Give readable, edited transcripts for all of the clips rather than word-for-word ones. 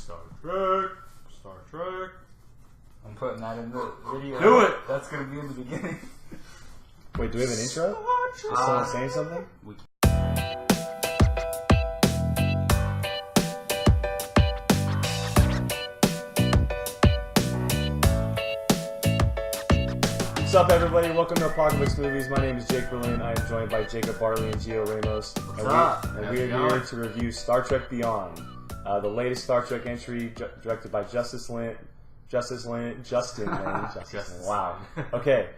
Star Trek. Star Trek. I'm putting that in the video. Do it! That's going to be in the beginning. Wait, do we have an intro? Is someone saying something? What's up, everybody? Welcome to Apocalypse Movies. My name is Jake Berlin. I am joined by Jacob Barley and Gio Ramos. What's up? And we are here to review Star Trek Beyond, the latest Star Trek entry directed by Justin Lin. Wow. Okay.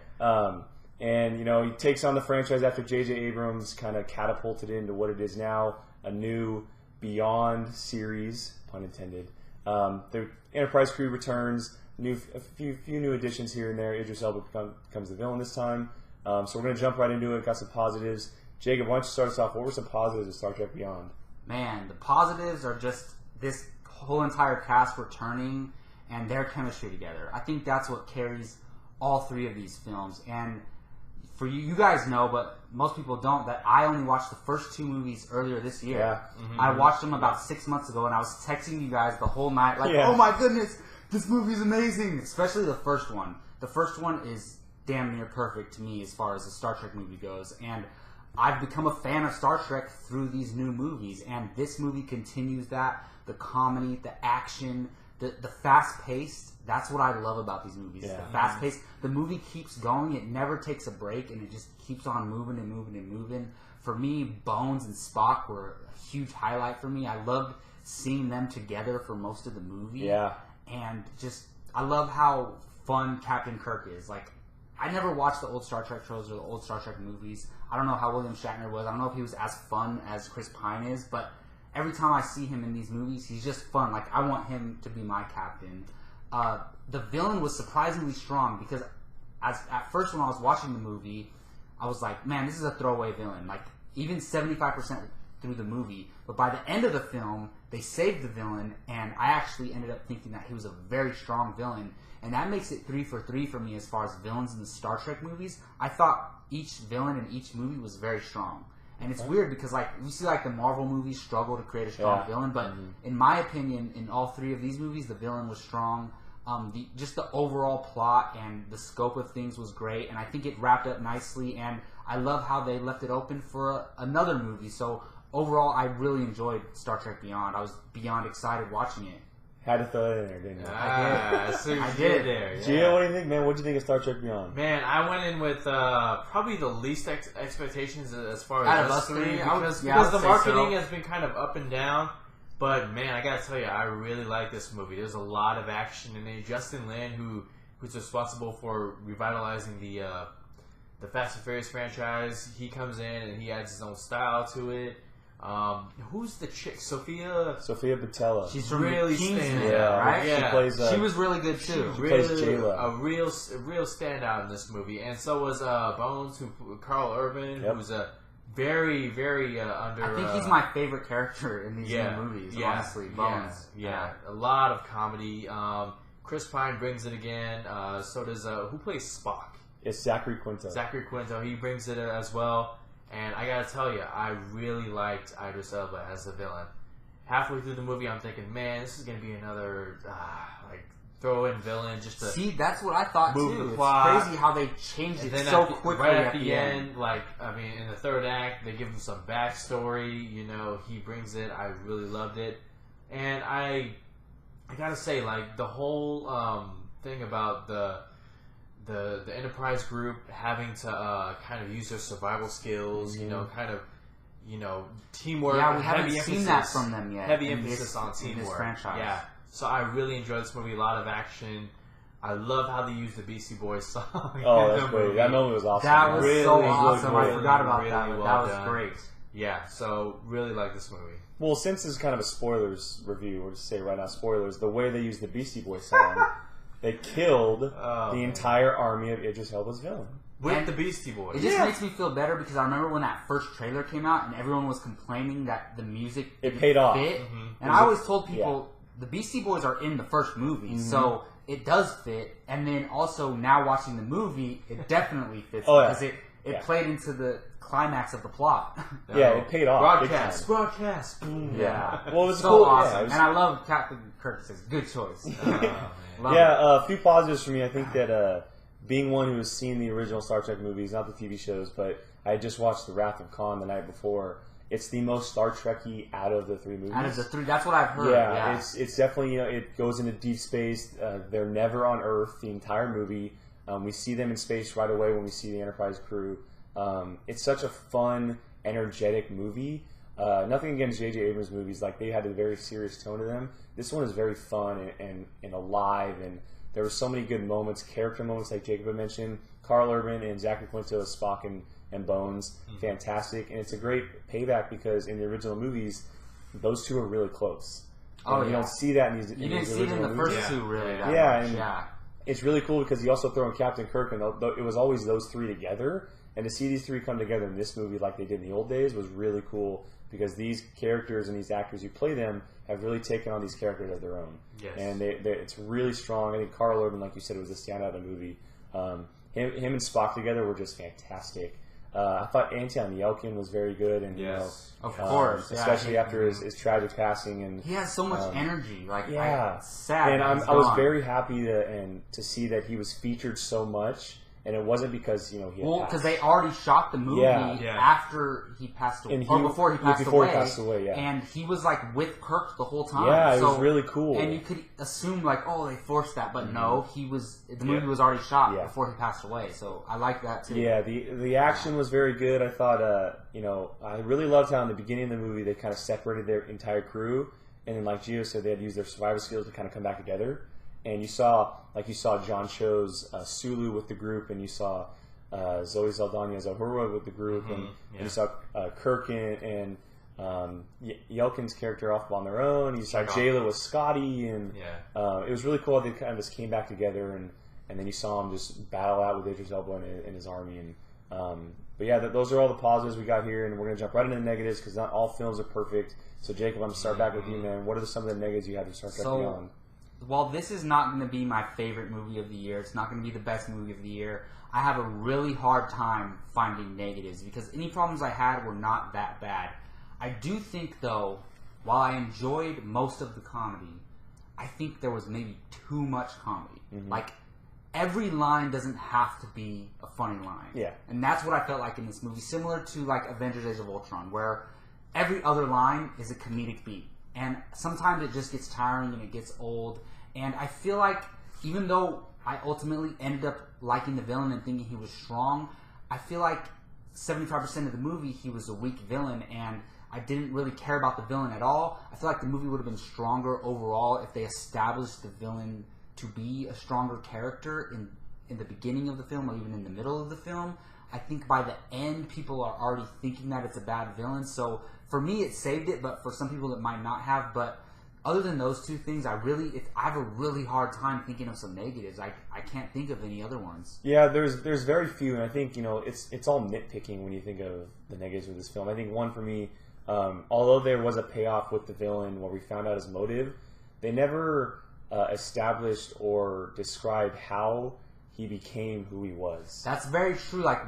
And, you know, he takes on the franchise after J.J. Abrams kind of catapulted it into what it is now, a new Beyond series, pun intended. The Enterprise crew returns. A few new additions here and there. Idris Elba becomes the villain this time. So we're going to jump right into it. Got some positives. Jacob, why don't you start us off? What were some positives of Star Trek Beyond? Man, the positives are just this whole entire cast returning and their chemistry together. I think that's what carries all three of these films. And for you guys know, but most people don't, that I only watched the first two movies earlier this year. Yeah. Mm-hmm. I watched them about 6 months ago, and I was texting you guys the whole night, like, oh my goodness, this movie's amazing. Especially the first one. The first one is damn near perfect to me as far as a Star Trek movie goes. And I've become a fan of Star Trek through these new movies. And this movie continues that. The comedy, the action, the fast-paced. That's what I love about these movies. Yeah. The fast-paced. The movie keeps going. It never takes a break. And it just keeps on moving and moving and moving. For me, Bones and Spock were a huge highlight for me. I loved seeing them together for most of the movie. Yeah. And just, I love how fun Captain Kirk is. Like, I never watched the old Star Trek shows or the old Star Trek movies. I don't know how William Shatner was. I don't know if he was as fun as Chris Pine is, but every time I see him in these movies, he's just fun. Like, I want him to be my captain. The villain was surprisingly strong because at first when I was watching the movie, I was like, man, this is a throwaway villain. Like, even 75% through the movie. But by the end of the film, they saved the villain, and I actually ended up thinking that he was a very strong villain. And that makes it 3 for 3 for me as far as villains in the Star Trek movies. I thought each villain in each movie was very strong. And it's weird because, like, you see, like, the Marvel movies struggle to create a strong villain, but in my opinion, in all three of these movies, the villain was strong. Just the overall plot and the scope of things was great, and I think it wrapped up nicely, and I love how they left it open for another movie. So overall, I really enjoyed Star Trek Beyond. I was beyond excited watching it. Had to throw that in there, didn't you? I did there. Yeah. Gio, what do you think, man? What do you think of Star Trek Beyond? Man, I went in with probably the least expectations as far as Out of us three because the marketing has been kind of up and down. But man, I gotta tell you, I really like this movie. There's a lot of action in it. Justin Lin, who's responsible for revitalizing the Fast and Furious franchise, he comes in and he adds his own style to it. Who's the chick? Sofia Boutella. She's from really Kingsman, right? Yeah. She was really good too. She plays Jayla. A real standout in this movie, and so was Bones, Carl Urban, who's a very, very under. I think he's my favorite character in these new movies. Honestly, Bones. Yeah, a lot of comedy. Chris Pine brings it again. So does who plays Spock? It's Zachary Quinto. He brings it as well. And I gotta tell you, I really liked Idris Elba as a villain. Halfway through the movie, I'm thinking, man, this is gonna be another throw-in villain just to that's what I thought move too. the plot. It's crazy how they changed it so quickly right at the end. Like, I mean, in the third act, they give him some backstory. You know, he brings it. I really loved it, and I gotta say, like, the whole thing about the Enterprise group having to kind of use their survival skills, you know, kind of, you know, teamwork. Yeah, we haven't seen that from them yet. Heavy emphasis on teamwork. In this franchise. Yeah. So I really enjoyed this movie. A lot of action. I love how they used the Beastie Boys song. Oh, that's great. That moment was awesome. That was really, so awesome. Really I forgot about really that. Well that was done. great. Yeah. So really like this movie. Well, since this is kind of a spoilers review, we'll just say right now, spoilers. The way they used the Beastie Boys song, they killed the entire army of Idris Elba's villain. With the Beastie Boys. It just makes me feel better because I remember when that first trailer came out and everyone was complaining that the music paid off. Fit. And I always told people the Beastie Boys are in the first movie, so it does fit. And then also now watching the movie, it definitely fits because it played into the climax of the plot. Yeah, it paid off. big Broadcast. time. Broadcast. Boom. Yeah. Well, it was so cool. awesome. Yeah, it was- And I love Captain Kirk. Says good choice. Love Yeah, a few positives for me. I think that being one who has seen the original Star Trek movies, not the TV shows, but I had just watched The Wrath of Khan the night before. It's the most Star Trek-y out of the 3 movies. Out of the 3, that's what I've heard. Yeah, it's definitely, it goes into deep space. They're never on Earth the entire movie. We see them in space right away when we see the Enterprise crew. It's such a fun, energetic movie. Nothing against J.J. Abrams' movies. Like, they had a very serious tone to them. This one is very fun and alive, and there were so many good moments, character moments like Jacob had mentioned. Carl Urban and Zachary Quinto as Spock and Bones, fantastic. And it's a great payback because in the original movies, those two are really close. And you don't see that in these You didn't see it in original the movies. first 2, really. That Yeah, much. and it's really cool because you also throw in Captain Kirk, and it was always those 3 together. And to see these 3 come together in this movie like they did in the old days was really cool because these characters and these actors who play them have really taken on these characters as their own. Yes. And it's really strong. I think Carl Urban, like you said, was a standout of the movie. Him and Spock together were just fantastic. I thought Anton Yelkin was very good, and of course, especially after his tragic passing. And he has so much energy. Like, sad. And I was very happy to see that he was featured so much. And it wasn't because he had because they already shot the movie after he passed away, or before he passed away. And he was like with Kirk the whole time. Yeah, it was really cool. And you could assume like, oh, they forced that, but no, the movie was already shot before he passed away. So I like that too. Yeah, the action was very good. I thought, I really loved how in the beginning of the movie they kind of separated their entire crew, and then like Gio said, they had used their survival skills to kind of come back together. And you saw John Cho's Sulu with the group, and you saw Zoe Saldana Zahura with the group, and you saw Kirk and Yelkin's character off on their own. You saw Jayla with Scotty, and it was really cool how they kind of just came back together, and then you saw him just battle out with Idris Elba and his army. And but yeah, those are all the positives we got here, and we're gonna jump right into the negatives because not all films are perfect. So Jacob, I'm gonna start back with you, man. What are some of the negatives you have to Star Trek Beyond? While this is not going to be my favorite movie of the year, it's not going to be the best movie of the year, I have a really hard time finding negatives because any problems I had were not that bad. I do think, though, while I enjoyed most of the comedy, I think there was maybe too much comedy. Like, every line doesn't have to be a funny line. Yeah. And that's what I felt like in this movie, similar to, like, Avengers Age of Ultron, where every other line is a comedic beat. And sometimes it just gets tiring and it gets old. And I feel like even though I ultimately ended up liking the villain and thinking he was strong, I feel like 75% of the movie he was a weak villain and I didn't really care about the villain at all. I feel like the movie would have been stronger overall if they established the villain to be a stronger character in the beginning of the film or even in the middle of the film. I think by the end, people are already thinking that it's a bad villain. So for me, it saved it, but for some people, it might not have. But other than those 2 things, I have a really hard time thinking of some negatives. I can't think of any other ones. Yeah, there's very few, and I think it's all nitpicking when you think of the negatives of this film. I think one for me, although there was a payoff with the villain where we found out his motive, they never established or described how he became who he was. That's very true. Like,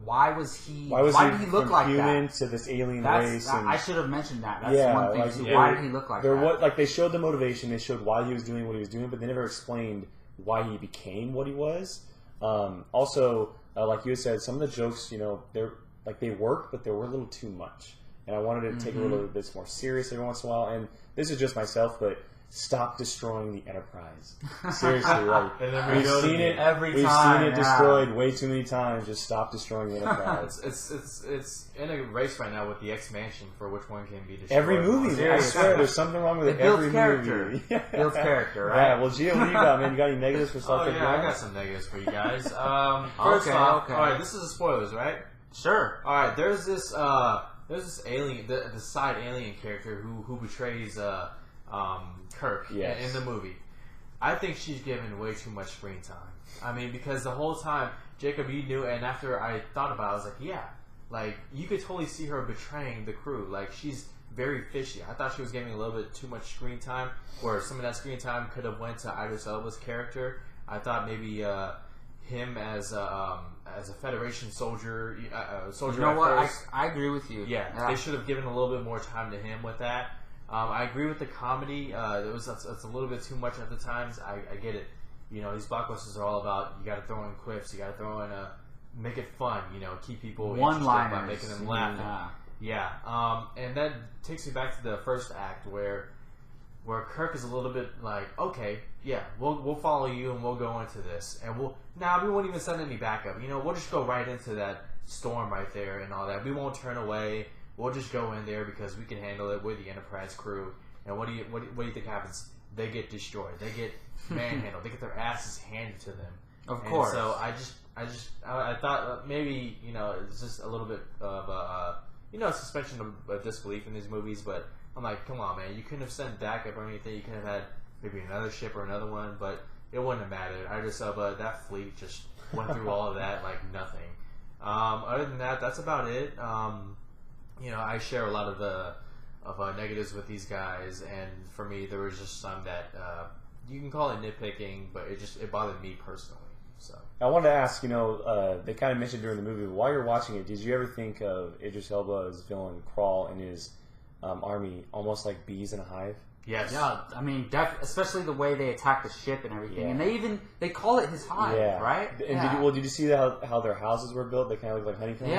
why did he look like human that? To this alien race? And I should have mentioned that. That's one thing too. Why did he look like that? They showed the motivation. They showed why he was doing what he was doing, but they never explained why he became what he was. Also, like you had said, some of the jokes, they worked, but they were a little too much. And I wanted to take a little bit more serious every once in a while. And this is just myself, but stop destroying the Enterprise. Seriously, like we've seen it destroyed way too many times. Just stop destroying the Enterprise. It's in a race right now with the X-Mansion for which one can be destroyed. Every movie, I swear, there's something wrong with every movie. Builds character, right? Yeah. Well, Gio, what do you got, man? You got any negatives for Star Trek? I got some negatives for you guys. First off, all right, this is the spoilers, right? Sure. All right, there's this alien, the side alien character who betrays Kirk in the movie. I think she's given way too much screen time. I mean, because the whole time, Jacob, you knew, and after I thought about it, I was like, yeah. Like, you could totally see her betraying the crew. Like, she's very fishy. I thought she was getting a little bit too much screen time, where some of that screen time could have went to Idris Elba's character. I thought maybe him as a Federation soldier. Soldier. You know at what? first. I agree with you. Yeah, they should have given a little bit more time to him with that. I agree with the comedy. It's a little bit too much at the times. I get it. You know, these blockbusters are all about you got to throw in quips, you got to throw in make it fun. You know, keep people interested by making them laugh. Yeah. And that takes me back to the first act where Kirk is a little bit like, okay, yeah, we'll follow you and we'll go into this, and we won't even send any backup. You know, we'll just go right into that storm right there and all that. We won't turn away. We'll just go in there because we can handle it. We're the Enterprise crew. And what do you think happens? They get destroyed. They get manhandled. They get their asses handed to them. Of course. So I thought maybe, you know, it's just a little bit of suspension of disbelief in these movies, but I'm like, come on, man, you couldn't have sent backup or anything. You could have had maybe another ship or another one, but it wouldn't have mattered. I just that fleet just went through all of that like nothing. Other than that, that's about it. You know, I share a lot of negatives with these guys, and for me, there was just some that you can call it nitpicking, but it bothered me personally. So I wanted to ask, you know, they kind of mentioned during the movie, but while you're watching it, did you ever think of Idris Elba's villain Krall and his army almost like bees in a hive? yes, Yeah, I mean, especially the way they attack the ship and everything, and they call it his hive, right? And did you see how their houses were built? They kind of look like honeycombs.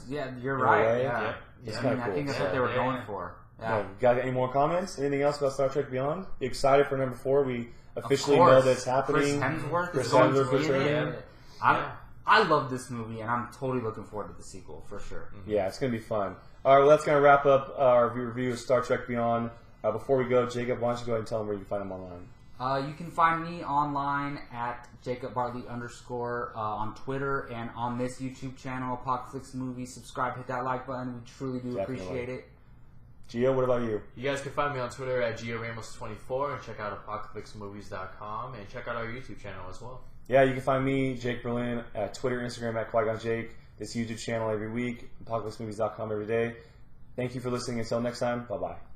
Yeah, you're right. Yeah, It's I kinda mean, cool. I think that's what they were going for. Yeah. You got any more comments? Anything else about Star Trek Beyond? You excited for number 4? We officially know that it's happening. Chris Hemsworth is going to be in it. I love this movie, and I'm totally looking forward to the sequel for sure. Yeah, it's going to be fun. All right, well, that's going to wrap up our review of Star Trek Beyond. Before we go, Jacob, why don't you go ahead and tell them where you can find them online? You can find me online at JacobBartley _ on Twitter and on this YouTube channel, Apocalypse Movies. Subscribe, hit that like button. We truly do appreciate it. Gio, what about you? You guys can find me on Twitter at GioRamos24 and check out apocalypsemovies.com and check out our YouTube channel as well. Yeah, you can find me, Jake Berlin, at Twitter, Instagram at QuigonJake. This YouTube channel every week, apocalypsemovies.com every day. Thank you for listening. Until next time, bye-bye.